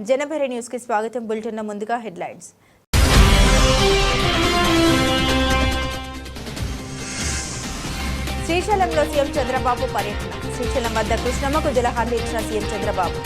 Janabheri news కి స్వాగతం. Bulletin ముందుగా హెడ్లైన్స్. శ్రీశైలంలో సీఎం చంద్రబాబు పర్యటన. శ్రీశైలం వద్ద కృష్ణమ్మకు జలహారతి ఇచ్చిన సీఎం చంద్రబాబు.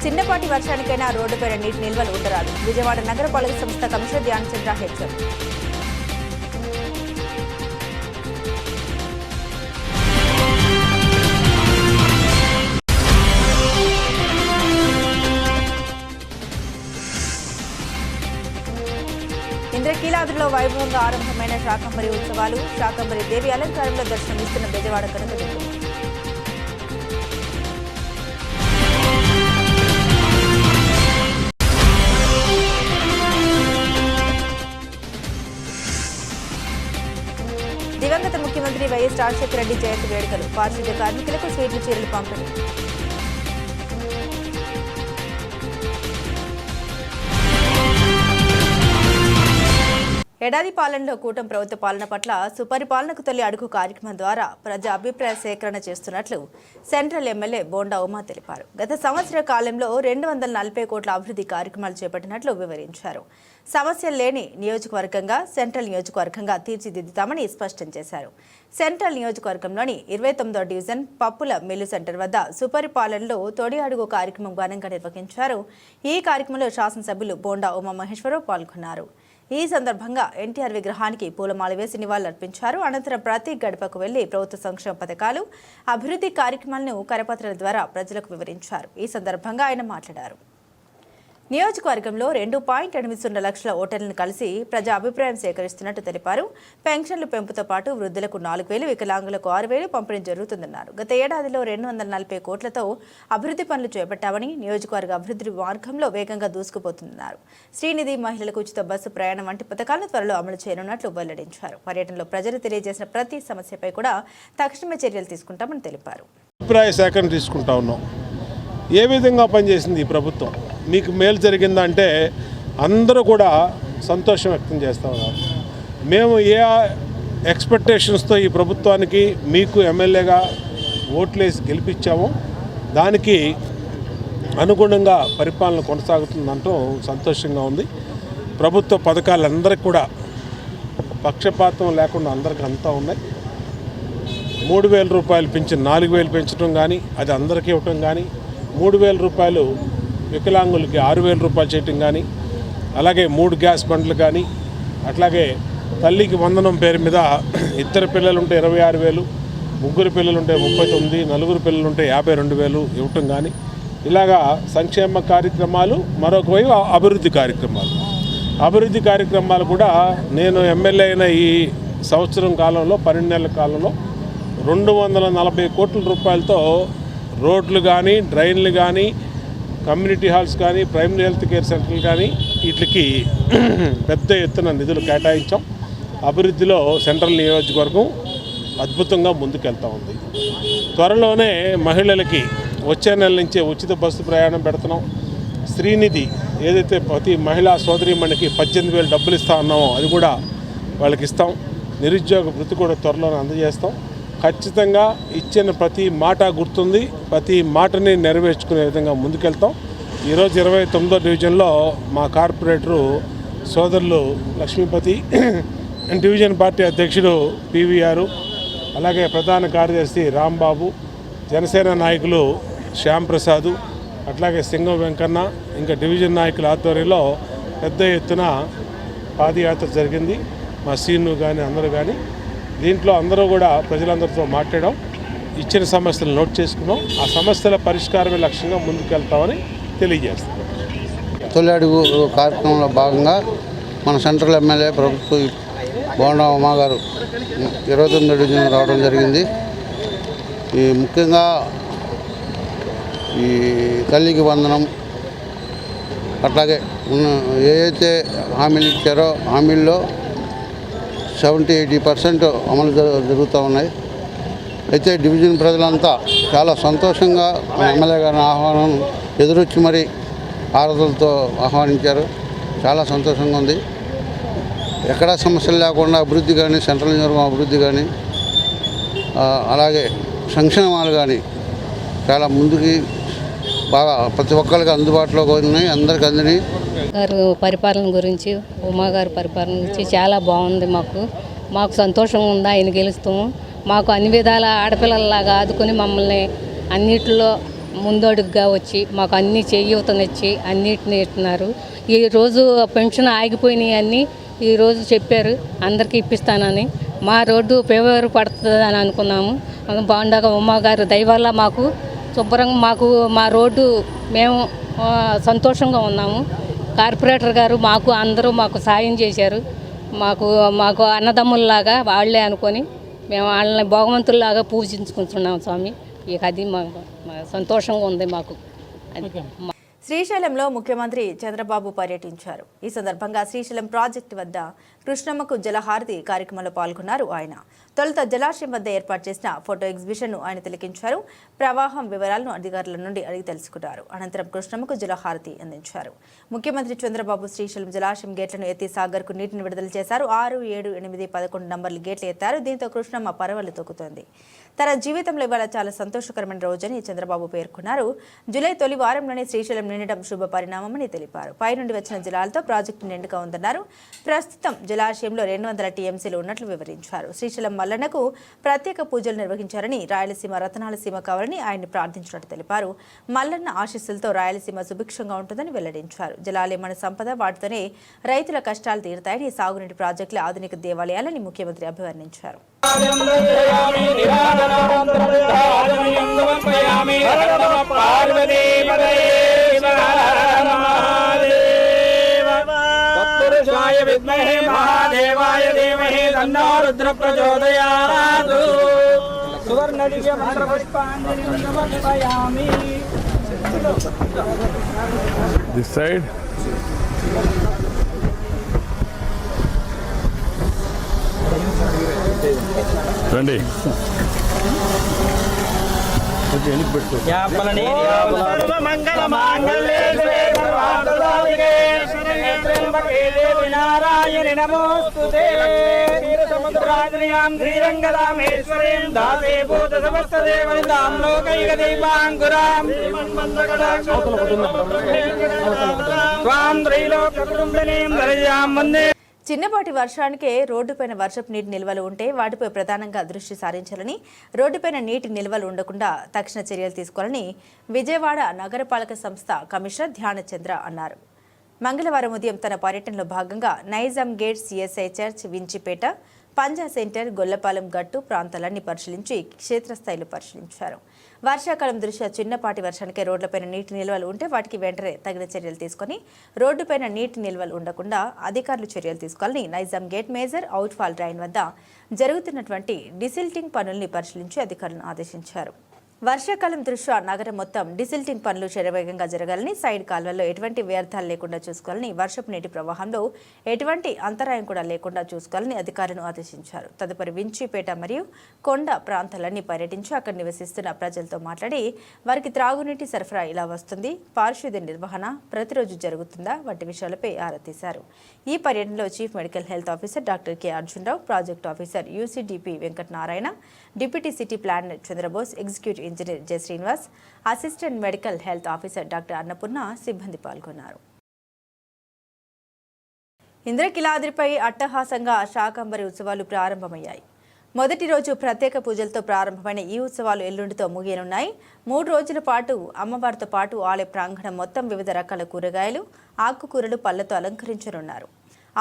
చిన్నపాటి వర్షానికైనా రోడ్డుపైన నీటి నిల్వలు ఉండరాదు. విజయవాడ నగరపాలక సంస్థ కమిషనర్ ధ్యాన్ చంద్ర హెచ్చరిక. ఇంద్రకీలాద్రిలో వైభవంగా ఆరంభమైన శాకంబరి ఉత్సవాలు. శాకంబరి దేవి అలంకారంలో దర్శనమిస్తున్న బెజవాడ కనకదుర్గమ్మ. దివంగత ముఖ్యమంత్రి వైఎస్ రాజశేఖర రెడ్డి జయంతి వేడుకలు. పారిశుద్ధ్య కార్మికులకు స్వీట్లు, చీరలు పంపిణీ. ఏడాది పాలనలో కూటమి ప్రభుత్వ పాలన పట్ల సుపరిపాలనకు తొలి అడుగు కార్యక్రమం ద్వారా ప్రజా అభిప్రాయ సేకరణ చేస్తున్నట్లు సెంట్రల్ ఎమ్మెల్యే బోండా ఉమా తెలిపారు. గత సంవత్సర కాలంలో 240 కోట్ల అభివృద్ధి కార్యక్రమాలు చేపట్టినట్లు వివరించారు. సమస్యలు లేని నియోజకవర్గంగా సెంట్రల్ నియోజకవర్గంగా తీర్చిదిద్దుతామని స్పష్టం చేశారు. సెంట్రల్ నియోజకవర్గంలోని 29వ డివిజన్ పప్పుల మిల్లు సెంటర్ వద్ద సుపరిపాలనలో తొలి అడుగు కార్యక్రమం ఘనంగా నిర్వహించారు. ఈ కార్యక్రమంలో శాసనసభ్యులు బోండా ఉమా మహేశ్వరరావు పాల్గొన్నారు. ఈ సందర్భంగా ఎన్టీఆర్ విగ్రహానికి పూలమాల వేసి నివాళులర్పించారు. అనంతరం ప్రతి గడపకు వెళ్లి ప్రభుత్వ సంక్షేమ పథకాలు, అభివృద్ధి కార్యక్రమాలను కరపత్రాల ద్వారా ప్రజలకు వివరించారు. ఈ సందర్భంగా ఆయన మాట్లాడారు. నియోజకవర్గంలో 2.80 లక్షల ఓటర్లను కలిసి ప్రజా అభిప్రాయం సేకరిస్తున్నట్టు తెలిపారు. పెన్షన్లు పెంపుతో పాటు వృద్ధులకు 4,000, వికలాంగులకు 6,000 పంపిణీ జరుగుతుందన్నారు. గత ఏడాదిలో 240 కోట్లతో అభివృద్ధి పనులు చేపట్టామని, నియోజకవర్గ అభివృద్ధి మార్గంలో వేగంగా దూసుకుపోతున్నారు. శ్రీనిధి, మహిళలకు ఉచిత బస్సు ప్రయాణం వంటి పథకాలను త్వరలో అమలు చేయనున్నట్లు వెల్లడించారు. పర్యటనలో ప్రజలు తెలియజేసిన ప్రతి సమస్యపై కూడా తక్షణమే చర్యలు తీసుకుంటామని తెలిపారు. అభిప్రాయ సేకరణ తీసుకుంటా ఉన్నాం. ఏ విధంగా పనిచేసింది ఈ ప్రభుత్వం, మీకు మేలు జరిగిందంటే అందరూ కూడా సంతోషం వ్యక్తం చేస్తూ ఉన్నారు. మేము ఏ ఎక్స్పెక్టేషన్స్తో ఈ ప్రభుత్వానికి మీకు ఎమ్మెల్యేగా ఓట్లేసి గెలిపించామో దానికి అనుగుణంగా పరిపాలన కొనసాగుతుందంటూ సంతోషంగా ఉంది. ప్రభుత్వ పథకాలు అందరికీ కూడా పక్షపాతం లేకుండా అందరికీ అంతా ఉన్నాయి. 3,000 రూపాయలు పెంచి 4,000 పెంచడం కానీ, అది అందరికీ ఇవ్వటం కానీ, 3,000 రూపాయలు వికలాంగులకి 6,000 రూపాయలు చేయటం కానీ, అలాగే 3 గ్యాస్ బండ్లు కానీ, అట్లాగే తల్లికి వందనం పేరు మీద 2 పిల్లలుంటే 26,000, 3 పిల్లలుంటే 39, 4 పిల్లలుంటే 52,000 ఇవ్వటం కానీ, ఇలాగా సంక్షేమ కార్యక్రమాలు. మరొక వైపు అభివృద్ధి కార్యక్రమాలు కూడా నేను ఎమ్మెల్యే అయిన ఈ సంవత్సరం కాలంలో 12 నెలల కాలంలో 240 కోట్ల రూపాయలతో రోడ్లు కానీ, డ్రైన్లు కానీ, కమ్యూనిటీ హాల్స్ కానీ, ప్రైమరీ హెల్త్ కేర్ సెంటర్లు కానీ వీటికి పెద్ద ఎత్తున నిధులు కేటాయించాం. అభివృద్ధిలో సెంట్రల్ నియోజకవర్గం అద్భుతంగా ముందుకెళ్తూ ఉంది. త్వరలోనే మహిళలకి వచ్చే నెల నుంచే ఉచిత బస్సు ప్రయాణం పెడుతున్నాం. శ్రీనిధి ఏదైతే ప్రతి మహిళా సోదరీమణికి 18,000 డబ్బులు ఇస్తా ఉన్నామో అది కూడా వాళ్ళకి ఇస్తాం. నిరుద్యోగ వృత్తి కూడా త్వరలోనే అందజేస్తాం. ఖచ్చితంగా ఇచ్చిన ప్రతి మాట గుర్తుంది, ప్రతి మాటని నెరవేర్చుకునే విధంగా ముందుకెళ్తాం. ఈరోజు 29వ డివిజన్లో మా కార్పొరేటరు సోదరులు లక్ష్మీపతి, డివిజన్ పార్టీ అధ్యక్షుడు పివిఆర్, అలాగే ప్రధాన కార్యదర్శి రాంబాబు, జనసేన నాయకులు శ్యాంప్రసాద్, అట్లాగే సింగం వెంకన్న, ఇంకా డివిజన్ నాయకుల ఆధ్వర్యంలో పెద్ద ఎత్తున పాదయాత్ర జరిగింది. మా సీను కానీ అందరూ కానీ దీంట్లో అందరూ కూడా ప్రజలందరితో మాట్లాడాం. ఇచ్చిన సమస్యలు నోట్ చేసుకున్నాం. ఆ సమస్యల పరిష్కారమే లక్ష్యంగా ముందుకెళ్తామని తెలియజేస్తున్నాం. తొలి అడుగు కార్యక్రమంలో భాగంగా మన సెంట్రల్ ఎమ్మెల్యే ప్రభుత్వ బోండా ఉమా గారు 29వ డివిజన్ రావడం జరిగింది. ఈ ముఖ్యంగా ఈ తల్లికి వందనం, అట్లాగే ఏదైతే హామీలు ఇచ్చారో హామీల్లో 70-80% అమలు జరుగుతూ ఉన్నాయి. అయితే డివిజన్ ప్రజలంతా చాలా సంతోషంగా ఎమ్మెల్యే గారిని ఎదురొచ్చి మరి ఆరతులతో ఆహ్వానించారు. చాలా సంతోషంగా ఉంది. ఎక్కడా సమస్యలు లేకుండా అభివృద్ధి కానీ, సెంట్రల్ నియోజకవర్గం అభివృద్ధి కానీ, అలాగే సంక్షేమాలు కానీ చాలా ముందుకి బాగా ప్రతి ఒక్కరికి అందుబాటులోకి ఉన్నాయి. అందరికి అందిని గారు పరిపాలన గురించి, ఉమా గారి పరిపాలన గురించి చాలా బాగుంది. మాకు సంతోషంగా ఉంది. ఆయన గెలుస్తాము. మాకు అన్ని విధాల ఆడపిల్లలాగా ఆదుకొని మమ్మల్ని అన్నిటిలో ముందడుగుగా వచ్చి మాకు అన్ని చేయూతనిచ్చి అన్నిటిని ఇస్తున్నారు. ఈరోజు పెన్షన్ ఆగిపోయినాయి అన్నీ ఈరోజు చెప్పారు అందరికీ ఇప్పిస్తానని. మా రోడ్డు ఫేవర్ పడుతుంది అని అనుకున్నాము. బాగుండగా ఉమా గారు దయ వల్ల మాకు శుభ్రంగా మా రోడ్డు మేము సంతోషంగా ఉన్నాము. కార్పొరేటర్ గారు అందరూ మాకు సాయం చేశారు. మాకు అన్నదమ్ముల్లాగా వాళ్ళే అనుకొని మేము వాళ్ళని భగవంతుల్లాగా పూజించుకుంటున్నాం స్వామి. ఇక అది మాకు సంతోషంగా ఉంది మాకు. శ్రీశైలంలో ముఖ్యమంత్రి చంద్రబాబు పర్యటించారు. ఈ సందర్భంగా శ్రీశైలం ప్రాజెక్టు వద్ద కృష్ణమ్మకు జలహారతి కార్యక్రమంలో పాల్గొన్నారు ఆయన. తొలుత జలాశయం వద్ద ఏర్పాటు చేసిన ఫోటో ఎగ్జిబిషన్ను ఆయన తిలకించారు. ప్రవాహం వివరాలను అధికారుల నుండి అడిగి తెలుసుకున్నారు. అనంతరం కృష్ణమ్మకు జలహారతి అందించారు. ముఖ్యమంత్రి చంద్రబాబు శ్రీశైలం జలాశయం గేట్లను ఎత్తి సాగర్కు నీటిని విడుదల చేశారు. 6, 7, 8, 11 నంబర్లు గేట్లు ఎత్తారు. దీంతో కృష్ణమ్మ పరవళ్లు తొక్కుతోంది. తన జీవితంలో ఇవాళ చాలా సంతోషకరమైన రోజని చంద్రబాబు పేర్కొన్నారు. జూలై తొలి వారంలోనే శ్రీశైలం నిండడం శుభ పరిణామమని తెలిపారు. పైనుండి వచ్చిన జలాలతో ప్రాజెక్టు నిండుగా ఉందన్నారు. ప్రస్తుతం జలాశయంలో 200 టీఎంసీలు ఉన్నట్లు వివరించారు. శ్రీశైలం మల్లన్నకు ప్రత్యేక పూజలు నిర్వహించారని, రాయలసీమ రతనాల సీమ కావాలని ఆయన్ని ప్రార్థించినట్టు తెలిపారు. మల్లన్న ఆశీస్సులతో రాయలసీమ సుభిక్షంగా ఉంటుందని వెల్లడించారు. జలాలే మన సంపద, వాటితోనే రైతుల కష్టాలు తీరుతాయని, సాగునీటి ప్రాజెక్టుల ఆధునిక దేవాలయాలని ముఖ్యమంత్రి అభివర్ణించారు. विद्महे महादेवाय धीमहि तन्नो रुद्र प्रचोदयात् सुवर्ण दिव्य मंत्र पुष्पांजलिं समर्पयामि. This side. రండి. मंगल मांगल्ये सर्वार्थसाधिके शरण्ये त्र्यंबके देवी नारायणि नमोस्तुते. क्षीरसमुद्राजनयां श्रीरङ्गदामेश्वरीं दासे भूतसमस्तदेवनितां लोकैकदीपाङ्कुरां त्वां त्रैलोक्यकुटुम्बिनीं धरजां वन्दे. చిన్నపాటి వర్షానికే రోడ్డుపైన వర్షపు నీటి నిల్వలు ఉంటే వాటిపై ప్రధానంగా దృష్టి సారించాలని, రోడ్డుపైన నీటి నిల్వలు ఉండకుండా తక్షణ చర్యలు తీసుకోవాలని విజయవాడ నగరపాలక సంస్థ కమిషనర్ ధ్యానచంద్ర అన్నారు. మంగళవారం ఉదయం తన పర్యటనలో భాగంగా Nizam gate, CSI church, Vinchipeta, Panja centre, Gollapalem గట్టు ప్రాంతాలన్నీ పరిశీలించి క్షేత్రస్థాయిలో పరిశీలించారు. వర్షాకాలం దృష్ట్యా చిన్నపాటి వర్షానికే రోడ్లపైన నీటి నిల్వలు ఉంటే వాటికి వెంటనే తగిన చర్యలు తీసుకుని రోడ్డుపైన నీటి నిల్వలు ఉండకుండా అధికారులు చర్యలు తీసుకోవాలని Nizam gate major outfall drain వద్ద జరుగుతున్నటువంటి డిసిల్టింగ్ పనుల్ని పరిశీలించి అధికారులను ఆదేశించారు. వర్షాకాలం దృష్ట్యా నగరం మొత్తం డిసిల్టింగ్ పనులు శరవేగంగా జరగాలని, సైడ్ కాల్వల్లో ఎటువంటి వ్యర్థాలు లేకుండా చూసుకోవాలని, వర్షపు నీటి ప్రవాహంలో ఎటువంటి అంతరాయం కూడా లేకుండా చూసుకోవాలని అధికారులను ఆదేశించారు. తదుపరి వించిపేట మరియు కొండ ప్రాంతాలన్నీ పర్యటించి అక్కడ నివసిస్తున్న ప్రజలతో మాట్లాడి వారికి త్రాగునీటి సరఫరా ఇలా వస్తుంది, పారిశుద్ధ్య నిర్వహణ ప్రతిరోజు జరుగుతుందా వంటి విషయాలపై ఆరా తీశారు. ఈ పర్యటనలో chief medical health officer doctor K Arjunarao, project officer UCDP Venkatanarayana, deputy city planner Chandrabose, executive engineer J Srinivas, assistant medical health officer doctor Annapurna సిబ్బంది పాల్గొన్నారు. ఇంద్రకీలాద్రిపై అట్టహాసంగా శాకంబరి ఉత్సవాలు ప్రారంభమయ్యాయి. మొదటి రోజు ప్రత్యేక పూజలతో ప్రారంభమైన ఈ ఉత్సవాలు ఎల్లుండితో ముగియనున్నాయి. 3 రోజుల పాటు అమ్మవారితో పాటు ఆలయ ప్రాంగణం మొత్తం వివిధ రకాల కూరగాయలు, ఆకుకూరలు, పళ్లతో అలంకరించనున్నారు.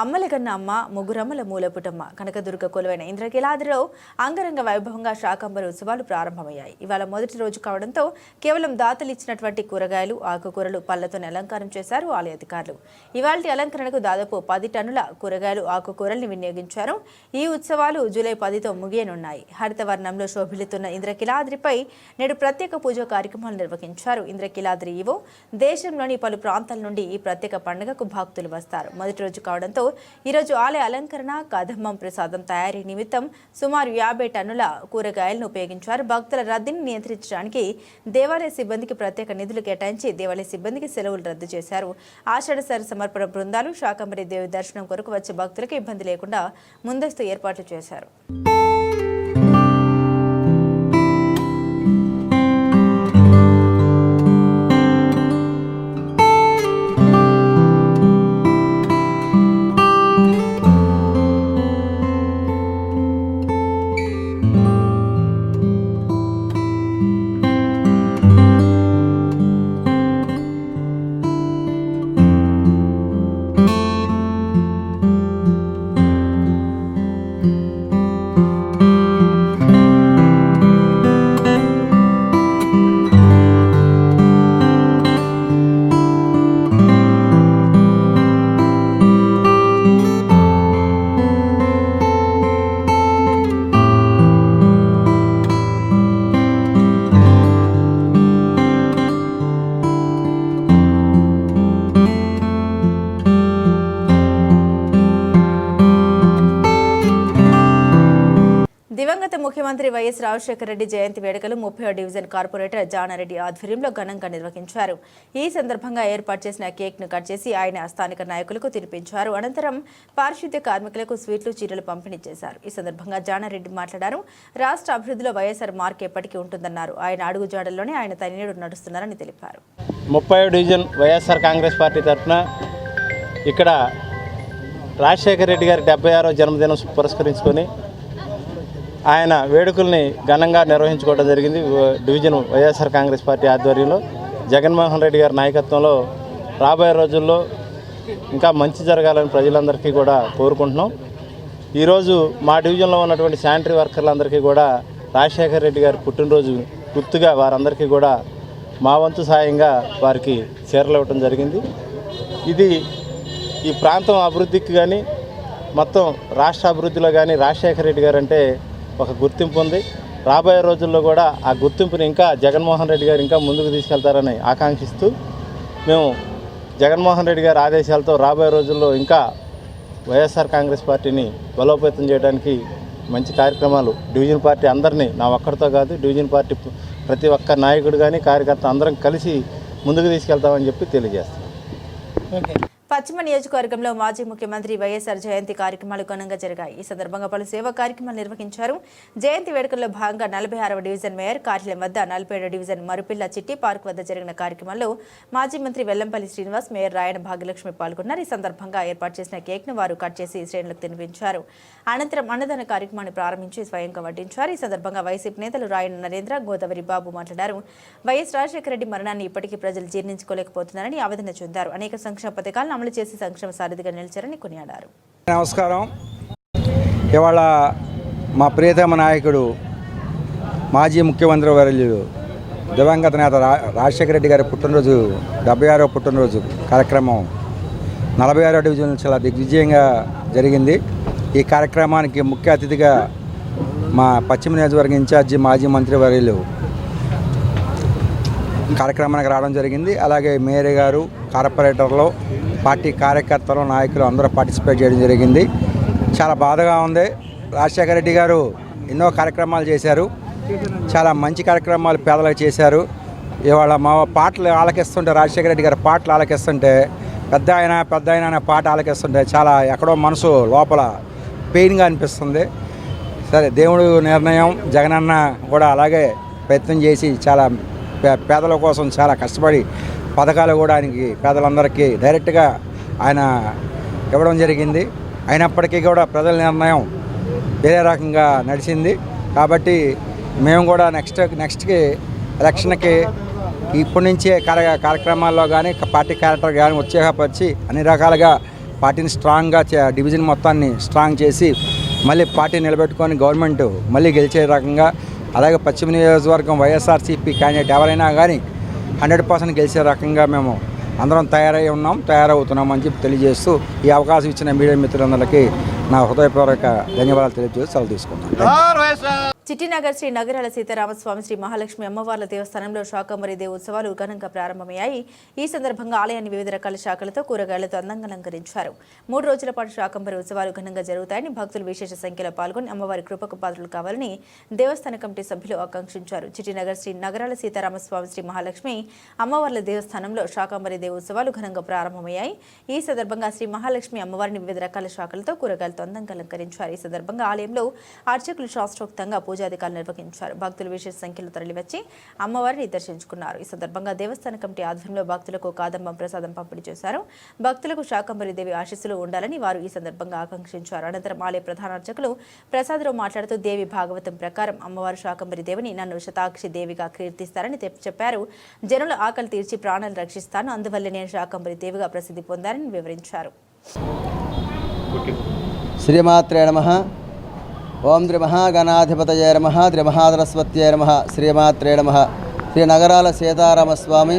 అమ్మలగన్న అమ్మ, ముగ్గురమ్మల మూలపుటమ్మ కనకదుర్గ కొలువైన ఇంద్రకీలాద్రిలో అంగరంగ వైభవంగా శాకంబరి ఉత్సవాలు ప్రారంభమయ్యాయి. ఇవాళ మొదటి రోజు కావడంతో కేవలం దాతలు ఇచ్చినటువంటి కూరగాయలు, ఆకుకూరలు, పళ్లతోనే అలంకారం చేశారు ఆలయ అధికారులు. ఇవాళ అలంకరణకు దాదాపు 10 టన్నుల కూరగాయలు, ఆకుకూరల్ని వినియోగించారు. ఈ ఉత్సవాలు జూలై 10తో ముగియనున్నాయి. హరితవర్ణంలో శోభిల్లుతున్న ఇంద్రకీలాద్రిపై నేడు ప్రత్యేక పూజా కార్యక్రమాలు నిర్వహించారు. ఇంద్రకీలాద్రి ఈవో దేశంలోని పలు ప్రాంతాల నుండి ఈ ప్రత్యేక పండుగకు భక్తులు వస్తారు. మొదటి రోజు కావడంతో సహకారంతో ఈరోజు ఆలయ అలంకరణ కదమ్మం ప్రసాదం తయారీ నిమిత్తం సుమారు 50 టన్నుల కూరగాయలను ఉపయోగించారు. భక్తుల రద్దీని నియంత్రించడానికి దేవాలయ సిబ్బందికి ప్రత్యేక నిధులు కేటాయించి దేవాలయ సిబ్బందికి సెలవులు రద్దు చేశారు. ఆషాఢ సమర్పణ బృందాలు శాకంబరి దేవి దర్శనం కొరకు వచ్చే భక్తులకు ఇబ్బంది లేకుండా ముందస్తు ఏర్పాట్లు చేశారు. దివంగత ముఖ్యమంత్రి వైఎస్ రాజశేఖర రెడ్డి జయంతి వేడుకలు 30వ డివిజన్ కార్పొరేటర్ జానారెడ్డి ఆధ్వర్యంలో ఘనంగా నిర్వహించారు. ఈ సందర్భంగా ఏర్పాటు చేసిన కేక్ను కట్ చేసి ఆయన స్థానిక నాయకులకు తినిపించారు. అనంతరం పారిశుద్ధ్య కార్మికులకు స్వీట్లు, చీరలు పంపిణీ చేశారు. ఈ సందర్భంగా జానారెడ్డి మాట్లాడారు. రాష్ట్ర అభివృద్ధిలో వైఎస్ఆర్ మార్క్ ఎప్పటికీ ఉంటుందన్నారు. ఆయన అడుగుజాడల్లోనే ఆయన తనినీడు నడుస్తున్నారని తెలిపారు. 30వ డివిజన్ వైఎస్ఆర్ కాంగ్రెస్ పార్టీ తరఫున ఇక్కడ రాజశేఖర రెడ్డి గారి 76వ జన్మదినం పురస్కరించుకొని ఆయన వేడుకల్ని ఘనంగా నిర్వహించుకోవడం జరిగింది. డివిజన్ వైఎస్ఆర్ కాంగ్రెస్ పార్టీ ఆధ్వర్యంలో జగన్మోహన్ రెడ్డి గారి నాయకత్వంలో రాబోయే రోజుల్లో ఇంకా మంచి జరగాలని ప్రజలందరికీ కూడా కోరుకుంటున్నాం. ఈరోజు మా డివిజన్లో ఉన్నటువంటి శానిటరీ వర్కర్లందరికీ కూడా రాజశేఖర రెడ్డి గారి పుట్టినరోజు గుర్తుగా వారందరికీ కూడా మా వంతు సాయంగా వారికి చీరలు ఇవ్వడం జరిగింది. ఇది ఈ ప్రాంతం అభివృద్ధికి కానీ మొత్తం రాష్ట్ర అభివృద్ధిలో కానీ రాజశేఖర రెడ్డి గారు అంటే ఒక గుర్తింపు ఉంది. రాబోయే రోజుల్లో కూడా ఆ గుర్తింపుని ఇంకా జగన్మోహన్ రెడ్డి గారు ఇంకా ముందుకు తీసుకెళ్తారని ఆకాంక్షిస్తూ మేము జగన్మోహన్ రెడ్డి గారి ఆదేశాలతో రాబోయే రోజుల్లో ఇంకా వైఎస్ఆర్ కాంగ్రెస్ పార్టీని బలోపేతం చేయడానికి మంచి కార్యక్రమాలు డివిజన్ పార్టీ అందరినీ, నా ఒక్కడితో కాదు, డివిజన్ పార్టీ ప్రతి ఒక్క నాయకుడు కానీ కార్యకర్త అందరం కలిసి ముందుకు తీసుకెళ్తామని చెప్పి తెలియజేస్తాం. పశ్చిమ నియోజకవర్గంలో మాజీ ముఖ్యమంత్రి వైఎస్ఆర్ జయంతి కార్యక్రమాలు ఘనంగా జరిగాయి. ఈ సందర్భంగా పలు సేవా కార్యక్రమాలు నిర్వహించారు. జయంతి వేడుకల్లో భాగంగా 46వ డివిజన్ మేయర్ కార్యాలయం వద్ద, 47వ డివిజన్ మరుపిల్ల చిట్టి పార్క్ వద్ద జరిగిన కార్యక్రమంలో మాజీ మంత్రి వెల్లంపల్లి శ్రీనివాస్, మేయర్ రాయన భాగ్యలక్ష్మి పాల్గొన్నారు. ఈ సందర్భంగా ఏర్పాటు చేసిన కేక్ను వారు కట్ చేసి శ్రేణులకు తినిపించారు. అనంతరం అన్నదాన కార్యక్రమాన్ని ప్రారంభించి స్వయంగా వడ్డించారు. ఈ సందర్భంగా వైసీపీ నేతలు రాయన నరేంద్ర, గోదావరి బాబు మాట్లాడారు. వైఎస్ రాజశేఖర రెడ్డి మరణాన్ని ఇప్పటికీ ప్రజలు జీర్ణించుకోలేకపోతున్నారని ఆవేదన చెందారు. అనేక సంక్షేమ పథకాలను అమలు చేసి సంక్షేమ సారథిగా నిలిచారని కొనియాడారు. నమస్కారం. ఇవాళ మా ప్రియతమ నాయకుడు మాజీ ముఖ్యమంత్రి వర్యులు దివంగత నేత రాజశేఖర రెడ్డి గారి పుట్టినరోజు 76వ పుట్టినరోజు కార్యక్రమం 46వ డివిజన్ చాలా దిగ్విజయంగా జరిగింది. ఈ కార్యక్రమానికి ముఖ్య అతిథిగా మా పశ్చిమ నియోజకవర్గ ఇన్ఛార్జి మాజీ మంత్రి వర్యులు కార్యక్రమానికి రావడం జరిగింది. అలాగే మేయర్ గారు, కార్పొరేటర్లు, పార్టీ కార్యకర్తలు, నాయకులు అందరూ పార్టిసిపేట్ చేయడం జరిగింది. చాలా బాధగా ఉంది. రాజశేఖర రెడ్డి గారు ఎన్నో కార్యక్రమాలు చేశారు. చాలా మంచి కార్యక్రమాలు పేదలకు చేశారు. ఇవాళ మా పాటలు ఆలకిస్తుంటే, రాజశేఖర రెడ్డి గారి పాటలు ఆలకిస్తుంటే, పెద్ద ఆయన అనే పాట ఆలకిస్తుంటే చాలా ఎక్కడో మనసు లోపల పెయిన్గా అనిపిస్తుంది. సరే, దేవుడు నిర్ణయం. జగనన్న కూడా అలాగే ప్రయత్నం చేసి చాలా పేదల కోసం చాలా కష్టపడి పథకాలు కూడా ఆయనకి పేదలందరికీ డైరెక్ట్గా ఆయన ఇవ్వడం జరిగింది. అయినప్పటికీ కూడా ప్రజల నిర్ణయం వేరే రకంగా నడిచింది. కాబట్టి మేము కూడా నెక్స్ట్కి ఎలక్షన్కి ఇప్పటి నుంచే కార్యక్రమాల్లో కానీ పార్టీ క్యారెక్టర్ కానీ ఉత్సాహపరిచి అన్ని రకాలుగా పార్టీని స్ట్రాంగ్గా డివిజన్ మొత్తాన్ని స్ట్రాంగ్ చేసి మళ్ళీ పార్టీ నిలబెట్టుకొని గవర్నమెంట్ మళ్ళీ గెలిచే రకంగా, అలాగే పశ్చిమ నియోజకవర్గం వైఎస్ఆర్సీపీ క్యాండిడేట్ ఎవరైనా కానీ 100% గెలిచే రకంగా మేము అందరం తయారవుతున్నాం అని చెప్పి తెలియజేస్తూ ఈ అవకాశం ఇచ్చిన మీడియా మిత్రులందరికీ నా హృదయపూర్వక ధన్యవాదాలు తెలియజేస్తూ సెలవు తీసుకుంటాను. చిట్టినగర్ శ్రీ నగరాల సీతారామస్వామి శ్రీ మహాలక్ష్మి అమ్మవార్ల దేవస్థానంలో శాకంబరి దేవి ఉత్సవాలు ఘనంగా ప్రారంభమయ్యాయి. ఈ సందర్భంగా ఆలయాన్ని వివిధ రకాల శాఖలతో కూరగాయలతో అందంగా అలంకరించారు. 3 రోజుల పాటు శాకంబరి ఉత్సవాలు ఘనంగా జరుగుతాయని భక్తులు విశేష సంఖ్యలో పాల్గొని అమ్మవారి కృపకు పాత్రలు కావాలని దేవస్థాన కమిటీ సభ్యులు ఆకాంక్షించారు. చిట్టినగర్ శ్రీ నగరాల సీతారామస్వామి శ్రీ మహాలక్ష్మి అమ్మవార్ల దేవస్థానంలో శాకంబరి దేవి ఉత్సవాలు ఘనంగా ప్రారంభమయ్యాయి. ఈ సందర్భంగా శ్రీ మహాలక్ష్మి అమ్మవారిని వివిధ రకాల శాఖలతో కూరగాయలతో అందంగా అలంకరించారు. ఈ సందర్భంగా ఆలయంలో అర్చకులు శాస్త్రోక్తంగా పూజాధికారులు నిర్వహించారు. భక్తులు విశేష సంఖ్యలో తరలివచ్చి అమ్మవారిని దర్శించుకున్నారు. ఈ సందర్భంగా దేవస్థాన కమిటీ ఆధ్వర్యంలో భక్తులకు కాదంబం ప్రసాదం పంపిణీ చేశారు. భక్తులకు శాకంబరి దేవి ఆశీస్సులు ఉండాలని వారు ఈ సందర్భంగా ఆకాంక్షించారు. అనంతరం ఆలయ ప్రధాన అర్చకులు ప్రసాదరావు మాట్లాడుతూ దేవి భాగవతం ప్రకారం అమ్మవారు శాకంబరి దేవిని నన్ను శతాక్షి దేవిగా కీర్తిస్తారని చెప్పారు. జనుల ఆకలి తీర్చి ప్రాణాలు రక్షిస్తాను, అందువల్ల నేను శాకంబరి దేవిగా ప్రసిద్ధి పొందారని వివరించారు. శ్రీమాత్రే నమః. ఓం శ్రీ మహాగణాధిపతయే నమః. శ్రీ మహాసరస్వత్యే నమః. శ్రీమాత్రే నమః. శ్రీ నగరాల సీతారామస్వామి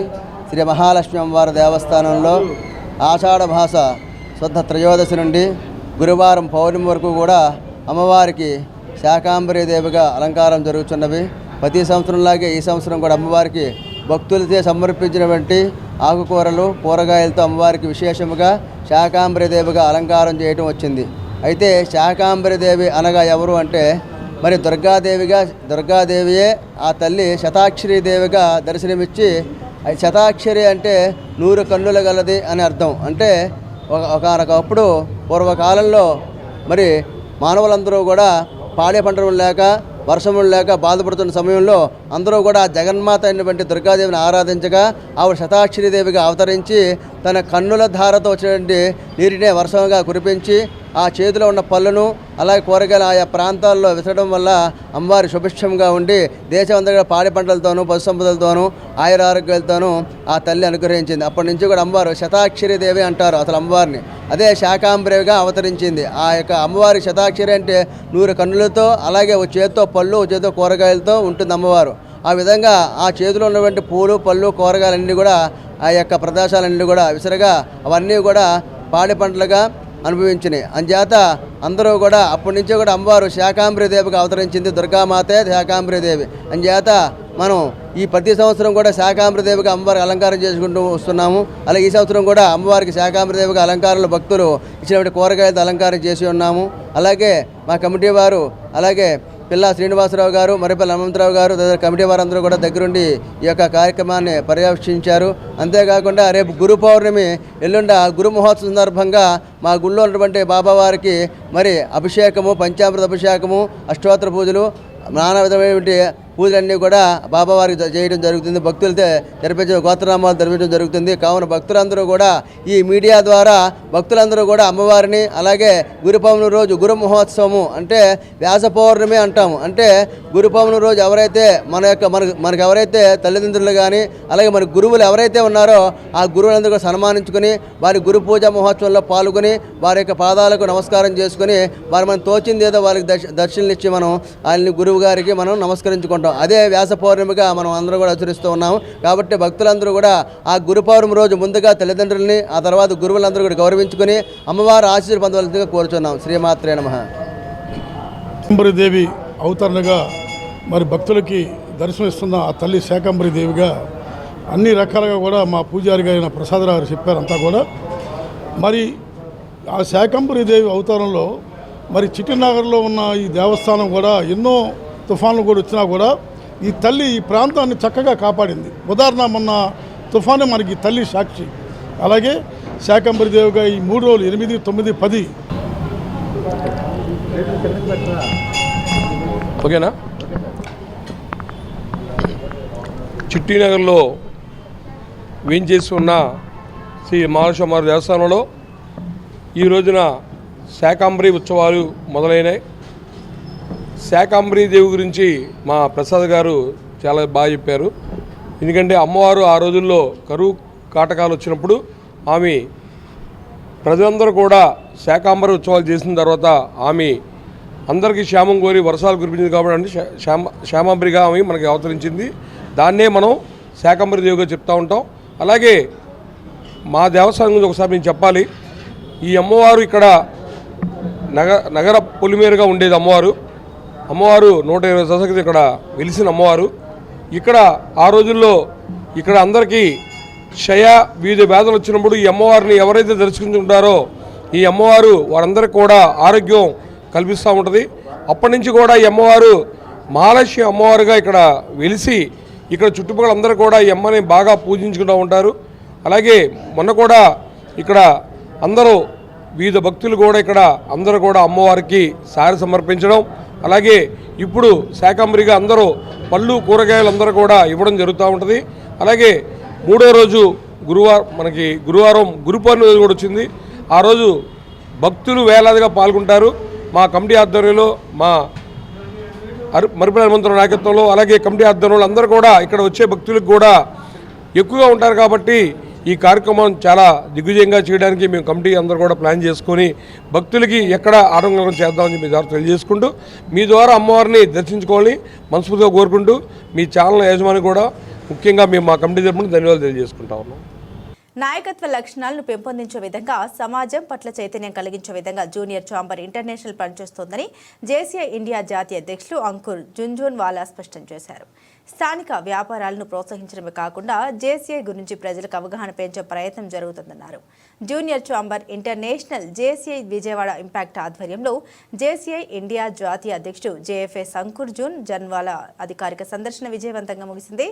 శ్రీ మహాలక్ష్మి అమ్మవారి దేవస్థానంలో ఆషాఢ మాస శుద్ధ త్రయోదశి నుండి గురువారం పౌర్ణమి వరకు కూడా అమ్మవారికి శాకంబరి దేవిగా అలంకారం జరుగుతున్నవి. ప్రతి సంవత్సరంలాగే ఈ సంవత్సరం కూడా అమ్మవారికి భక్తులతో సమర్పించినటువంటి ఆకుకూరలు కూరగాయలతో అమ్మవారికి విశేషముగా శాకంబరి దేవిగా అలంకారం చేయడం వచ్చింది. అయితే శాకంబరి దేవి అనగా ఎవరు అంటే మరి దుర్గాదేవియే ఆ తల్లి శతాక్షరి దేవిగా దర్శనమిచ్చి, శతాక్షరి అంటే 100 కన్నుల గలది అని అర్థం. అంటే ఒకనొకప్పుడు పూర్వకాలంలో మరి మానవులందరూ కూడా పాడే పంటలు లేక వర్షములు లేక బాధపడుతున్న సమయంలో అందరూ కూడా జగన్మాత అయినటువంటి దుర్గాదేవిని ఆరాధించగా ఆవిడ శతాక్షరిదేవిగా అవతరించి తన కన్నుల ధారతో వచ్చినటువంటి నీటినే వర్షంగా కురిపించి ఆ చేతిలో ఉన్న పళ్ళను అలాగే కూరగాయలు ఆయా ప్రాంతాల్లో విసరడం వల్ల అమ్మవారి శుభిష్టంగా ఉండి దేశం అంతగా పాడి పంటలతోనూ పశు సంపదలతోనూ ఆయురారోగ్యాలతోనూ ఆ తల్లి అనుగ్రహించింది. అప్పటి నుంచి కూడా అమ్మవారు శతాక్షరి దేవి అంటారు అసలు అమ్మవారిని. అదే శాకంబరిగా అవతరించింది. ఆ యొక్క అమ్మవారి శతాక్షరి అంటే 100 కన్నులతో అలాగే ఒక చేతితో పళ్ళు ఒక చేతితో కూరగాయలతో ఉంటుంది అమ్మవారు. ఆ విధంగా ఆ చేతిలో ఉన్నటువంటి పూలు పళ్ళు కూరగాయలన్నీ కూడా ఆ యొక్క ప్రదేశాలన్నీ కూడా విసరగా అవన్నీ కూడా పాడి పంటలుగా అనుభవించినాయి. అంచేత అందరూ కూడా అప్పటి నుంచే కూడా అమ్మవారు శాకంబరి దేవిగా అవతరించింది. దుర్గామాతే శాకంబరి దేవి. అంచేత మనం ఈ ప్రతి సంవత్సరం కూడా శాకంబరి దేవిగా అమ్మవారికి అలంకారం చేసుకుంటూ వస్తున్నాము. అలాగే ఈ సంవత్సరం కూడా అమ్మవారికి శాకంబరి దేవిగా అలంకారంలో భక్తులు ఇచ్చినటువంటి కూరగాయలతో అలంకారం చేసి ఉన్నాము. అలాగే మా కమిటీ వారు అలాగే పిల్లా శ్రీనివాసరావు గారు మరిపల్లి హనుమంతరావు గారు తదితర కమిటీ వారందరూ కూడా దగ్గరుండి ఈ యొక్క కార్యక్రమాన్ని పర్యవేక్షించారు. అంతేకాకుండా రేపు గురు పౌర్ణమి ఎల్లుండ గురు మహోత్సవం సందర్భంగా మా గుళ్ళో ఉన్నటువంటి బాబావారికి మరి అభిషేకము పంచామృత అభిషేకము అష్టోత్తర పూజలు నానా విధమైనటువంటి పూజలన్నీ కూడా బాబావారికి చేయడం జరుగుతుంది. భక్తులతో జరిపించే గోత్రనామాలు జరిపించడం జరుగుతుంది. కావున భక్తులందరూ కూడా ఈ మీడియా ద్వారా భక్తులందరూ కూడా అమ్మవారిని అలాగే గురు పౌర్ణమి రోజు గురు మహోత్సవము అంటే వ్యాస పౌర్ణమి అంటాము. అంటే గురు పౌర్ణమి రోజు ఎవరైతే మనకు ఎవరైతే తల్లిదండ్రులు కానీ అలాగే మన గురువులు ఎవరైతే ఉన్నారో ఆ గురువులందరూ కూడా సన్మానించుకొని వారి గురు పూజ మహోత్సవంలో పాల్గొని వారి యొక్క పాదాలకు నమస్కారం చేసుకుని వారు మనం తోచింది ఏదో వారికి దర్శనలు ఇచ్చి మనం ఆయన గురువు గారికి మనం నమస్కరించుకుంటాం. అదే వ్యాస పౌర్ణమిగా మనం అందరూ కూడా ఆచరిస్తూ ఉన్నాము. కాబట్టి భక్తులందరూ కూడా ఆ గురు పౌర్ణమి రోజు ముందుగా తల్లిదండ్రులని ఆ తర్వాత గురువులందరూ కూడా గౌరవించుకుని అమ్మవారి ఆశీస్సులు పొందవలసిందిగా కోరుచున్నాం. శ్రీమాత్రే నమః. శాకంబరి దేవి అవతరణగా మరి భక్తులకి దర్శనమిస్తున్న ఆ తల్లి శాకంబరి దేవిగా అన్ని రకాలుగా కూడా మా పూజారి గారైన ప్రసాదరావు గారు చెప్పారంతా కూడా. మరి ఆ శాకంబరి దేవి అవతారంలో మరి చిట్టినగర్లో ఉన్న ఈ దేవస్థానం కూడా ఎన్నో తుఫాన్లు కూడా వచ్చినా కూడా ఈ తల్లి ఈ ప్రాంతాన్ని చక్కగా కాపాడింది. ఉదాహరణ మొన్న తుఫాను మనకి తల్లి సాక్షి. అలాగే శాకంబరి దేవిగా ఈ 3 రోజులు 8, 9, 10 ఓకేనా చిట్టినగర్లో వేయించేసి ఉన్న శ్రీ మహాలక్ష్మి దేవస్థానంలో ఈ రోజున శాకంబరి ఉత్సవాలు మొదలైనాయి. శాకంబరి దేవి గురించి మా ప్రసాద్ గారు చాలా బాగా చెప్పారు. ఎందుకంటే అమ్మవారు ఆ రోజుల్లో కరువు కాటకాలు వచ్చినప్పుడు ఆమె ప్రజలందరూ కూడా శాకంబరి ఉత్సవాలు చేసిన తర్వాత ఆమె అందరికీ క్షేమం కోరి వర్షాలు కురిపించింది కాబట్టి శ్యామాంబరిగా ఆమె మనకి అవతరించింది. దాన్నే మనం శాకంబరి దేవిగా చెప్తూ ఉంటాం. అలాగే మా దేవస్థానం గురించి ఒకసారి నేను చెప్పాలి. ఈ అమ్మవారు ఇక్కడ నగర పొలిమేరుగా ఉండేది అమ్మవారు. అమ్మవారు 120 దశకం ఇక్కడ వెలిసిన అమ్మవారు. ఇక్కడ ఆ రోజుల్లో ఇక్కడ అందరికీ క్షయ వివిధ వ్యాధులు వచ్చినప్పుడు ఈ అమ్మవారిని ఎవరైతే దర్శించుకుంటారో ఈ అమ్మవారు వారందరికీ కూడా ఆరోగ్యం కల్పిస్తూ ఉంటుంది. అప్పటి నుంచి కూడా ఈ అమ్మవారు మహాలక్ష్మి అమ్మవారుగా ఇక్కడ వెలిసి ఇక్కడ చుట్టుపక్కల అందరూ కూడా ఈ అమ్మని బాగా పూజించుకుంటూ ఉంటారు. అలాగే మొన్న కూడా ఇక్కడ అందరూ వివిధ భక్తులు కూడా ఇక్కడ అందరూ కూడా అమ్మవారికి సారి సమర్పించడం, అలాగే ఇప్పుడు శాకంబరిగా అందరూ పళ్ళు కూరగాయలు అందరూ కూడా ఇవ్వడం జరుగుతూ ఉంటుంది. అలాగే మూడో రోజు గురువారం గురు పౌర్ణమి కూడా వచ్చింది. ఆ రోజు భక్తులు వేలాదిగా పాల్గొంటారు. మా కమిటీ ఆధ్వర్యంలో మా మరిపల్లి హనుమంతరావు నాయకత్వంలో అలాగే కమిటీ ఆధ్వర్యంలో అందరూ కూడా ఇక్కడ వచ్చే భక్తులకు కూడా ఎక్కువగా ఉంటారు. కాబట్టి ఈ కార్యక్రమం చాలా దిగ్విజయంగా చేయడానికి మేము కమిటీ అందరూ కూడా ప్లాన్ చేసుకొని భక్తులకి ఎక్కడ ఆటంకం చేద్దామని మీ ద్వారా తెలియజేసుకుంటూ మీ ద్వారా అమ్మవారిని దర్శించుకోవాలని మనస్ఫూర్తిగా కోరుకుంటూ మీ ఛానల్ యజమాని కూడా ముఖ్యంగా మేము మా కమిటీ తరపున ధన్యవాదాలు తెలియజేసుకుంటా ఉన్నాం. నాయకత్వ లక్షణాలను పెంపొందించే విధంగా సమాజం పట్ల చైతన్యం కలిగించే విధంగా జూనియర్ ఛాంబర్ ఇంటర్నేషనల్ పనిచేస్తోందని జేసీఐ ఇండియా జాతీయ అధ్యక్షులు అంకుర్ జున్జున్వాలా స్పష్టం చేశారు. స్థానిక వ్యాపారాలను ప్రోత్సహించడమే కాకుండా జేసీఐ గురించి ప్రజలకు అవగాహన పెంచే ప్రయత్నం జరుగుతుందన్నారు. Junior chamber international JCI Vijayawada impact ఆధ్వర్యంలో జేసీఐ ఇండియా జాతీయ అధ్యక్షుడు జేఎఫ్ఎస్ అంకుర్ జూన్ జన్వాలా అధికారిక సందర్శన విజయవంతంగా ముగిసింది.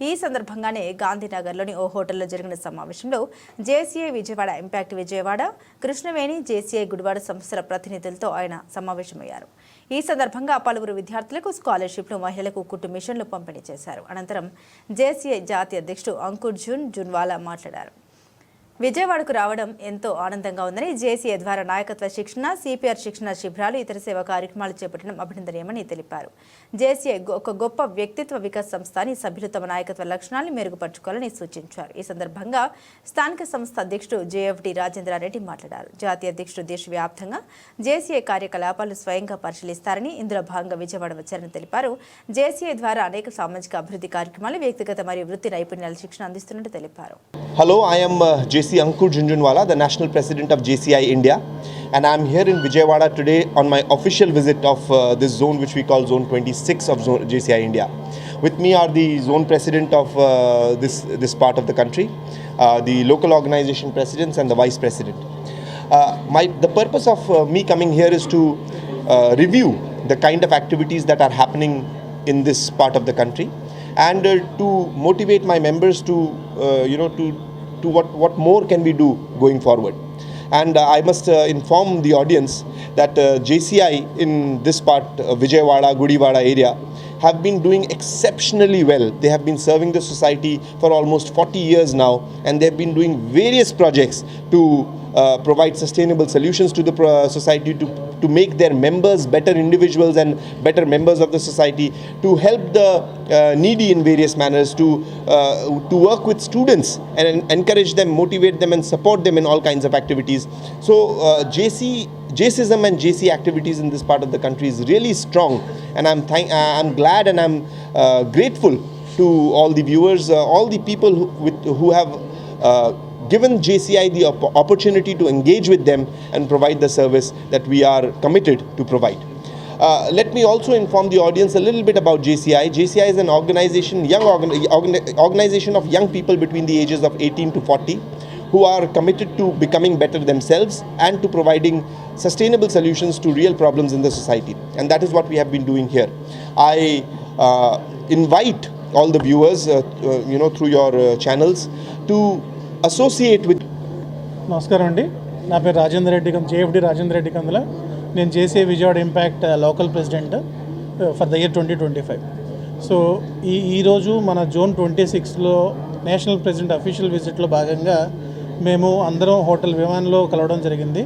ఈ సందర్భంగానే గాంధీనగర్లోని ఓ హోటల్లో జరిగిన సమావేశంలో JCI Vijayawada impact Vijayawada, Krishnaveni, JCI Gudivada సంస్థల ప్రతినిధులతో ఆయన సమావేశమయ్యారు. ఈ సందర్భంగా పలువురు విద్యార్థులకు స్కాలర్షిప్లు, మహిళలకు కుట్టు మిషన్లు పంపిణీ చేశారు. అనంతరం జేసీఐ జాతీయ అధ్యక్షుడు అంకుర్ జున్వాలా మాట్లాడారు. విజయవాడకు రావడం ఎంతో ఆనందంగా ఉందని, జేసీఐ ద్వారా నాయకత్వ శిక్షణ, సిపిఆర్ శిక్షణ శిబిరాలు, ఇతర సేవా కార్యక్రమాలు చేపట్టడం అభినందనీయమని తెలిపారు. జేసీఐ ఒక గొప్ప వ్యక్తిత్వ వికాస్ సంస్థ అని, సభ్యులు తమ నాయకత్వ లక్షణాలను మెరుగుపరచుకోవాలని సూచించారు. ఈ సందర్భంగా స్థానిక సంస్థ అధ్యక్షుడు జేఎఫ్డి రాజేంద్రారెడ్డి మాట్లాడారు. జాతీయ అధ్యక్షుడు దేశవ్యాప్తంగా జేసీఐ కార్యకలాపాలు స్వయంగా పరిశీలిస్తారని, ఇందులో భాగంగా విజయవాడ వచ్చారని తెలిపారు. జేసీఐ ద్వారా అనేక సామాజిక అభివృద్ధి కార్యక్రమాలు, వ్యక్తిగత మరియు వృత్తి నైపుణ్యాల శిక్షణ అందిస్తున్నట్టు తెలిపారు. Hello, I am JC Ankur Jhunjhunwala, the National President of JCI India, and I am here in Vijayawada today on my official visit of this zone which we call Zone 26 of JCI India. With me are the Zone President of this part of the country, the local organization presidents and the Vice President. The purpose of me coming here is to review the kind of activities that are happening in this part of the country and to motivate my members to what more can we do going forward. And I must inform the audience that JCI in this part, Vijayawada, Gudivada area, have been doing exceptionally well. They have been serving the society for almost 40 years now, and they have been doing various projects to provide sustainable solutions to the society, to make their members better individuals and better members of the society, to help the needy in various manners, to work with students and encourage them, motivate them and support them in all kinds of activities. So JCism and JC activities in this part of the country is really strong, and I'm glad and I'm grateful to all the viewers, all the people who have given JCI the opportunity to engage with them and provide the service that we are committed to provide. Let me also inform the audience a little bit about JCI. JCI is an organization of young people between the ages of 18 to 40 who are committed to becoming better themselves and to providing sustainable solutions to real problems in the society. And that is what we have been doing here. I invite all the viewers, through your channels to associate with. నమస్కారం అండి, నా పేరు రాజేంద్ర రెడ్డి, జేఎఫ్డి రాజేంద్ర రెడ్డి కందుల. నేను JCI Vijayawada impact local president for the year 2025. So ఈరోజు మన zone 26లో national president official విజిట్లో భాగంగా మేము అందరం హోటల్ విమానంలో కలవడం జరిగింది.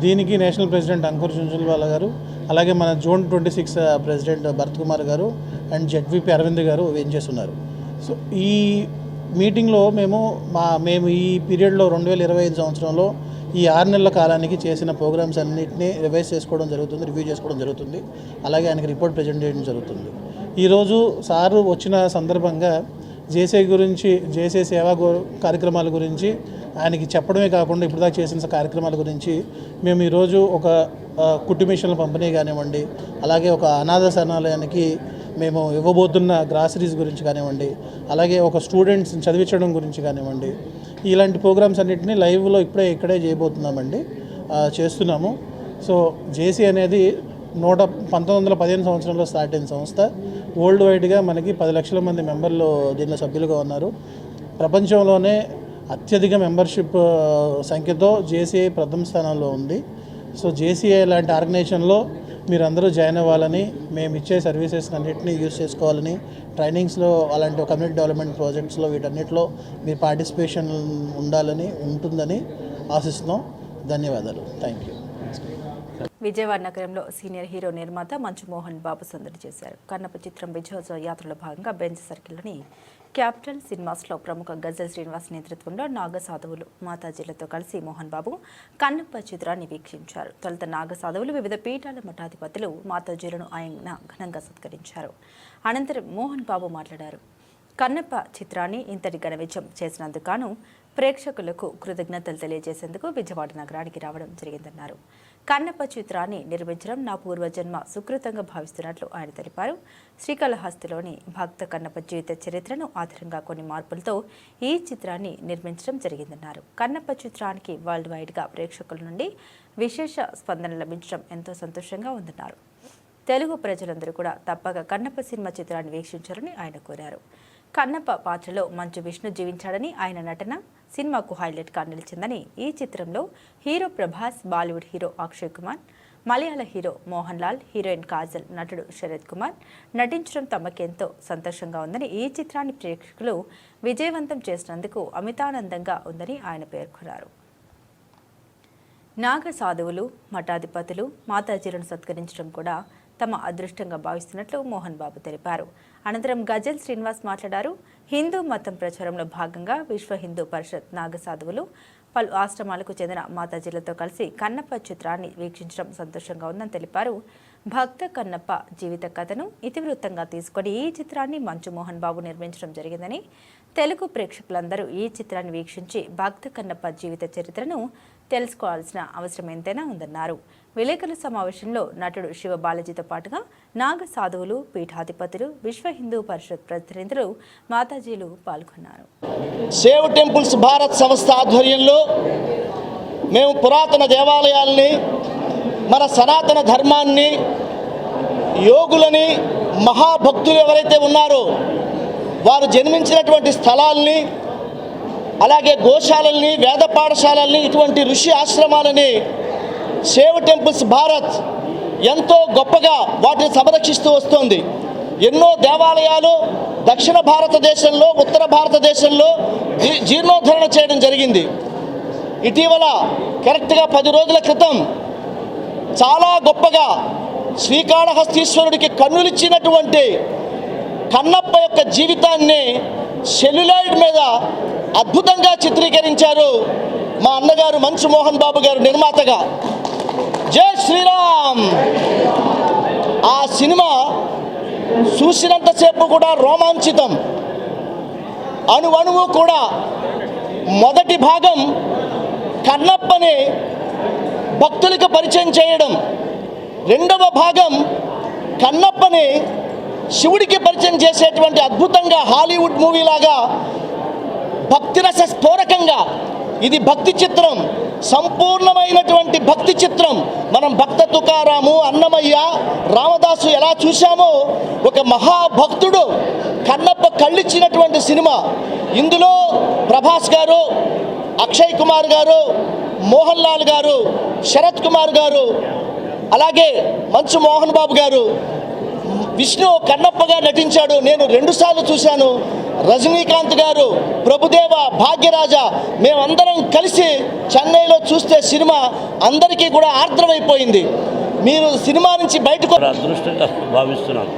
దీనికి నేషనల్ ప్రెసిడెంట్ అంకుర్ జున్జున్వాలా గారు, అలాగే మన జోన్ 26 ప్రెసిడెంట్ భరత్ కుమార్ గారు అండ్ జెడ్విపి అరవింద్ గారు ఏం చేస్తున్నారు. సో ఈ మీటింగ్లో మేము ఈ పీరియడ్లో 2025 సంవత్సరంలో ఈ 6 నెలల కాలానికి చేసిన ప్రోగ్రామ్స్ అన్నింటినీ రివైజ్ చేసుకోవడం జరుగుతుంది, రివ్యూ చేసుకోవడం జరుగుతుంది. అలాగే ఆయనకి రిపోర్ట్ ప్రజెంట్ చేయడం జరుగుతుంది. ఈరోజు సారు వచ్చిన సందర్భంగా జేసీఐ గురించి, జేసీఐ సేవా కార్యక్రమాల గురించి, ఆయనకి చెప్పడమే కాకుండా ఇప్పుడు దాకా చేసిన కార్యక్రమాల గురించి మేము ఈరోజు ఒక కుట్టు మిషన్ల పంపిణీ కానివ్వండి, అలాగే ఒక అనాథ శరణాలయానికి మేము ఇవ్వబోతున్న గ్రాసరీస్ గురించి కానివ్వండి, అలాగే ఒక స్టూడెంట్స్ని చదివించడం గురించి కానివ్వండి, ఇలాంటి ప్రోగ్రామ్స్ అన్నింటినీ లైవ్లో ఇక్కడే చేయబోతున్నామండి, చేస్తున్నాము. సో జేసీ అనేది 1915 సంవత్సరంలో స్టార్ట్ అయిన సంస్థ. వరల్డ్ వైడ్గా మనకి 10 లక్షల మంది మెంబర్లు దీనిలో సభ్యులుగా ఉన్నారు. ప్రపంచంలోనే అత్యధిక మెంబర్షిప్ సంఖ్యతో జేసీఐ ప్రథమ స్థానంలో ఉంది. సో జేసీఐ లాంటి ఆర్గనైజేషన్లో మీరందరూ జాయిన్ అవ్వాలని, మేము ఇచ్చే సర్వీసెస్ అన్నింటినీ యూజ్ చేసుకోవాలని, ట్రైనింగ్స్లో అలాంటి కమ్యూనిటీ డెవలప్మెంట్ ప్రాజెక్ట్స్లో వీటన్నిటిలో మీ పార్టిసిపేషన్ ఉంటుందని ఆశిస్తున్నాం. ధన్యవాదాలు. Thank you. విజయవాడ నగరంలో సీనియర్ హీరో నిర్మాత మంచు మోహన్ బాబు సందడి చేశారు. కన్నప్ప చిత్రం విజయోత్సవ యాత్రలో భాగంగా బెంచ్ సర్కిల్లోని క్యాపిటల్ సినిమాస్లో ప్రముఖ గజల్ శ్రీనివాస్ నేతృత్వంలో నాగసాధువులు మాతాజీలతో కలిసి మోహన్ బాబు కన్నప్ప చిత్రాన్ని వీక్షించారు. తొలుత నాగసాధువులు వివిధ పీఠాల మఠాధిపతులు మాతాజీలను ఆయన ఘనంగా సత్కరించారు. అనంతరం మోహన్ బాబు మాట్లాడారు. కన్నప్ప చిత్రాన్ని ఇంతటి ఘన విజయం చేసినందుకు ప్రేక్షకులకు కృతజ్ఞతలు తెలియజేసేందుకు విజయవాడ నగరానికి రావడం జరిగిందన్నారు. కన్నప్ప చిత్రాన్ని నిర్మించడం నా పూర్వజన్మ సుకృతంగా భావిస్తున్నట్లు ఆయన తెలిపారు. శ్రీకాళహస్తిలోని భక్త కన్నప్ప జీవిత చరిత్రను ఆధారంగా కొన్ని మార్పులతో ఈ చిత్రాన్ని నిర్మించడం జరిగిందన్నారు. కన్నప్ప చిత్రానికి వరల్డ్ వైడ్గా ప్రేక్షకుల నుండి విశేష స్పందన లభించడం ఎంతో సంతోషంగా ఉందన్నారు. తెలుగు ప్రజలందరూ కూడా తప్పక కన్నప్ప సినిమా చిత్రాన్ని వీక్షించాలని ఆయన కోరారు. కన్నప్ప పాత్రలో మంచు విష్ణు జీవించాడని, ఆయన నటన సినిమాకు హైలైట్గా నిలిచిందని, ఈ చిత్రంలో హీరో ప్రభాస్, బాలీవుడ్ హీరో అక్షయ్ కుమార్, మలయాళ హీరో మోహన్ లాల్, హీరోయిన్ కాజల్, నటుడు శరత్ కుమార్ నటించడం తమకెంతో సంతోషంగా ఉందని, ఈ చిత్రాన్ని ప్రేక్షకులు విజయవంతం చేసినందుకు అమితానందంగా ఉందని ఆయన పేర్కొన్నారు. నాగ సాధువులు, మఠాధిపతులు, మాతాజీలను సత్కరించడం కూడా తమ అదృష్టంగా భావిస్తున్నట్లు మోహన్ బాబు తెలిపారు. అనంతరం గజల్ శ్రీనివాస్ మాట్లాడారు. హిందూ మతం ప్రచారంలో భాగంగా విశ్వ హిందూ పరిషత్ నాగసాధువులు పలు ఆశ్రమాలకు చెందిన మాతాజీలతో కలిసి కన్నప్ప చిత్రాన్ని వీక్షించడం సంతోషంగా ఉందని తెలిపారు. భక్త కన్నప్ప జీవిత కథను ఇతివృత్తంగా తీసుకొని ఈ చిత్రాన్ని మంచు మోహన్ బాబు నిర్మించడం జరిగిందని, తెలుగు ప్రేక్షకులందరూ ఈ చిత్రాన్ని వీక్షించి భక్త కన్నప్ప జీవిత చరిత్రను తెలుసుకోవాల్సిన అవసరం ఎంతైనా ఉందన్నారు. విలేకరుల సమావేశంలో నటుడు శివ బాలాజీతో పాటుగా నాగ సాధువులు, పీఠాధిపతులు, విశ్వ హిందూ పరిషత్ ప్రతినిధులు, మాతాజీలు పాల్గొన్నారు. సేవ్ టెంపుల్స్ భారత్ సంస్థ ఆధ్వర్యంలో మేము పురాతన దేవాలయాల్ని, మన సనాతన ధర్మాన్ని, యోగులని, మహాభక్తులు ఎవరైతే ఉన్నారో వారు జన్మించినటువంటి స్థలాల్ని, అలాగే గోశాలల్ని, వేద పాఠశాలల్ని, ఇటువంటి ఋషి ఆశ్రమాలని సేవ్ టెంపుల్స్ భారత్ ఎంతో గొప్పగా వాటిని సంరక్షిస్తూ వస్తుంది. ఎన్నో దేవాలయాలు దక్షిణ భారతదేశంలో, ఉత్తర భారతదేశంలో జీర్ణోద్ధరణ చేయడం జరిగింది. ఇటీవల కరెక్ట్గా 10 రోజుల క్రితం చాలా గొప్పగా శ్రీకాళహస్తీశ్వరుడికి కన్నులిచ్చినటువంటి కన్నప్ప యొక్క జీవితాన్ని సెల్యులాయిడ్ మీద అద్భుతంగా చిత్రీకరించారు మా అన్నగారు మంచు మోహన్ బాబు గారు నిర్మాతగా. జై శ్రీరామ్. ఆ సినిమా చూసినంతసేపు కూడా రోమాంచితం. అణువణువు కూడా. మొదటి భాగం కన్నప్పని భక్తులకు పరిచయం చేయడం, రెండవ భాగం కన్నప్పని శివుడికి పరిచయం చేసేటువంటి అద్భుతంగా హాలీవుడ్ మూవీలాగా భక్తిరస స్ఫోరకంగా ఇది భక్తి చిత్రం, సంపూర్ణమైనటువంటి భక్తి చిత్రం. మనం భక్త తుకారాము, అన్నమయ్య, రామదాసు ఎలా చూశామో ఒక మహాభక్తుడు కన్నప్ప కళ్ళిచ్చినటువంటి సినిమా. ఇందులో ప్రభాస్ గారు, అక్షయ్ కుమార్ గారు, మోహన్ లాల్ గారు, శరత్ కుమార్ గారు, అలాగే మంచు మోహన్ బాబు గారు, విష్ణు కన్నప్పగా నటించాడు. నేను 2 సార్లు చూశాను. రజనీకాంత్ గారు, ప్రభుదేవ, భాగ్యరాజ మేమందరం కలిసి చెన్నైలో చూస్తే సినిమా అందరికీ కూడా ఆర్ద్రమైపోయింది. మీరు సినిమా నుంచి బయటకు అదృష్టంగా భావిస్తున్నాను.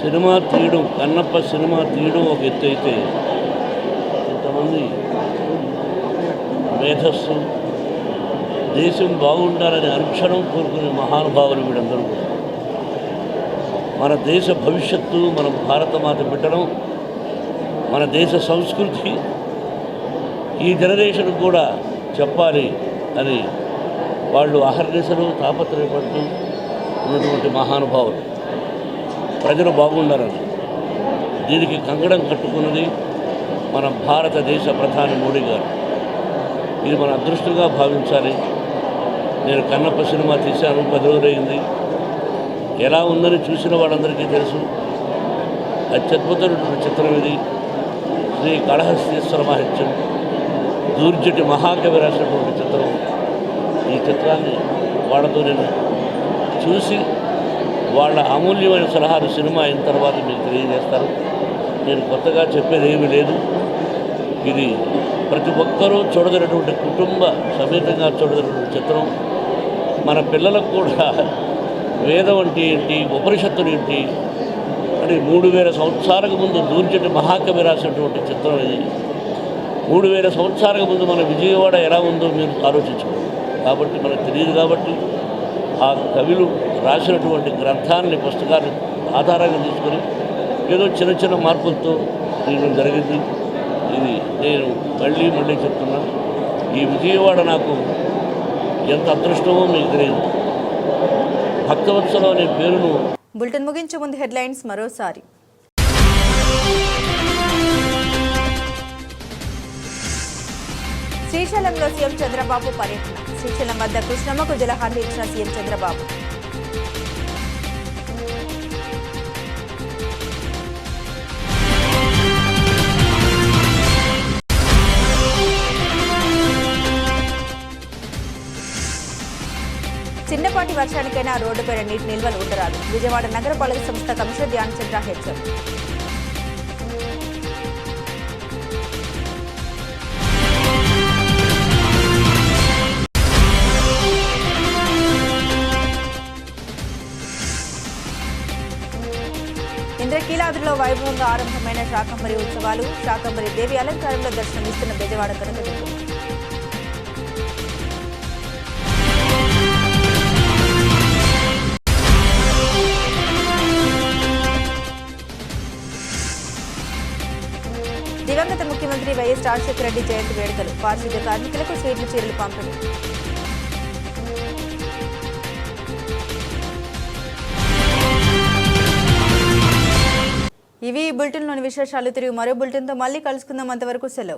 సినిమా తీయడం, కన్నప్ప సినిమా తీయడం ఒక ఎత్తు అయితే, ఇంతమంది మేధస్సు, దేశం బాగుండాలని అనుక్షణం కోరుకునే మహానుభావులు వీళ్ళందరూ. మన దేశ భవిష్యత్తు, మన భారతమాత బిడ్డడం, మన దేశ సంస్కృతి ఈ జనరేషన్ కూడా చెప్పాలి అని వాళ్ళు అహర్నిశలు తాపత్రయపడుతూ ఉన్నటువంటి మహానుభావులు. ప్రజలు బాగుండాలని దీనికి కంకణం కట్టుకున్నది మన భారతదేశ ప్రధాని మోడీ గారు. ఇది మన అదృష్టంగా భావించాలి. నేను కన్నప్ప సినిమా తీశాను, 10 రోజులైంది. ఎలా ఉందని చూసిన వాళ్ళందరికీ తెలుసు. అత్యద్భుతమైనటువంటి చిత్రం ఇది. శ్రీ కాళహస్తీశ్వర మహత్యం, దూర్జటి మహాకవి రాసినటువంటి చిత్రం. ఈ చిత్రాన్ని వాళ్ళతో నేను చూసి వాళ్ళ అమూల్యమైన సలహాలు సినిమా అయిన తర్వాత మీకు తెలియజేస్తారు. నేను కొత్తగా చెప్పేది ఏమీ లేదు. ఇది ప్రతి ఒక్కరూ చూడదగినటువంటి కుటుంబ సమేతంగా చూడదగినటువంటి చిత్రం. మన పిల్లలకు కూడా వేదం అంటే ఏంటి, ఉపనిషత్తులు ఏంటి అని 3000 సంవత్సరాలకు ముందు దూర్జటి మహాకవి రాసినటువంటి చిత్రం ఇది. 3000 సంవత్సరాలకు ముందు మన విజయవాడ ఎలా ఉందో మీరు ఆలోచించుకోండి. కాబట్టి మనకు తెలియదు. కాబట్టి ఆ కవులు రాసినటువంటి గ్రంథాన్ని, పుస్తకాన్ని ఆధారంగా తీసుకొని ఏదో చిన్న చిన్న మార్పులతో తీయడం జరిగింది. ఇది నేను మళ్ళీ చెప్తున్నా, ఈ విజయవాడ నాకు ఎంత అదృష్టమో మీకు తెలియదు. భక్తవత్సలం అనే పేరును. బులెటిన్ ముగించే ముందు హెడ్లైన్స్ మరోసారి. శ్రీశైలంలో సీఎం చంద్రబాబు పర్యటన. శ్రీశైలం వద్ద కృష్ణమ్మకు జలహారతి ఇచ్చిన సీఎం చంద్రబాబు. చిన్నపాటి వర్షానికైనా రోడ్డుపైన నీటి నిల్వలు ఉండరాదు. విజయవాడ నగరపాలక సంస్థ కమిషనర్ ధ్యాన్ చంద్ర హెచ్చరిక. ఇంద్రకీలాద్రిలో వైభవంగా ఆరంభమైన శాకంబరి ఉత్సవాలు. శాకంబరి దేవి అలంకారంలో దర్శనమిస్తున్న బెజవాడ కనకదుర్గమ్మ. దివంగత ముఖ్యమంత్రి వైఎస్ రాజశేఖర రెడ్డి జయంతి వేడుకలు. పారిశుద్ధ్య కార్మికులకు స్వీట్లు, చీరలు పంపిణీ. ఇవి బులెటిన్లోని విశేషాలు. తిరిగి మరో బులెటిన్తో మళ్ళీ కలుసుకుందాం. అంతవరకు సెలవు.